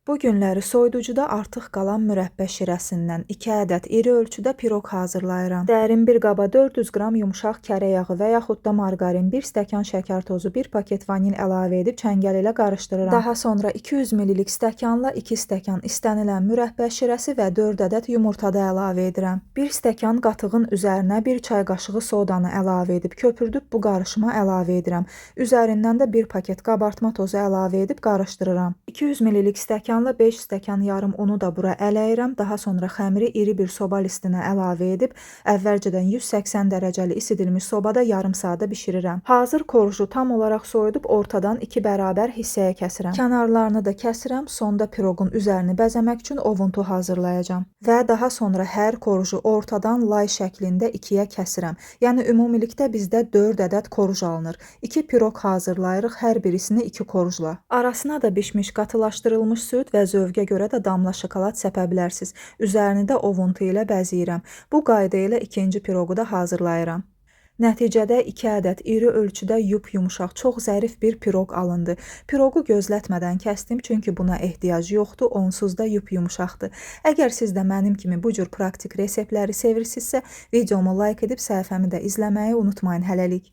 Bu günləri soyuducuda artıq qalan mürəbbə şirəsindən 2 ədəd iri ölçüdə piroq hazırlayıram. Dərin bir qaba 400 qram yumşaq kərə yağı və yaxud da margarin, 1 stəkan şəkər tozu, 1 paket vanil əlavə edib çəngəl ilə qarışdırıram. Daha sonra 200 ml stəkanla 2 stəkan istənilən mürəbbə şirəsi və 4 ədəd yumurta da əlavə edirəm. 1 stəkan qatığın üzərinə 1 çay qaşığı sodanı əlavə edib köpürdüb bu qarışıma əlavə edirəm. Üzərindən də 1 paket qabartma tozu əlavə edib qarışdırıram. 200 ml stəkan 5 stəkan yarım unu da bura ələyirəm. Daha sonra xəmiri iri bir soba listinə əlavə edib əvvəlcədən 180 dərəcəli isidilmiş sobada yarım saata bişirirəm. Hazır korju tam olaraq soyudub ortadan 2 bərabər hissəyə kəsirəm. Kənarlarını da kəsirəm. Sonda piroqun üzərini bəzəmək üçün ovuntu hazırlayacağam. Və daha sonra hər korju ortadan lay şəklində 2-yə kəsirəm. Yəni ümumilikdə bizdə 4 ədəd korj alınır. 2 piroq hazırlayırıq, hər birisini 2 korjla. Arasına da bişmiş qatılaşdırılmış süd və zövqə görə də damla şokolad səpə bilərsiniz. Üzərini də ovuntu ilə bəzəyirəm. Bu qayda ilə ikinci piroqu da hazırlayıram. Nəticədə 2 ədəd iri ölçüdə yumşaq, çox zərif bir piroq alındı. Piroqu gözlətmədən kəsdim, çünki buna ehtiyac yoxdur, onsuz da yumşaqdır. Əgər siz də mənim kimi bu cür praktik reseptləri sevirsinizsə, videomu like edib səhifəmi də izləməyi unutmayın. Hələlik.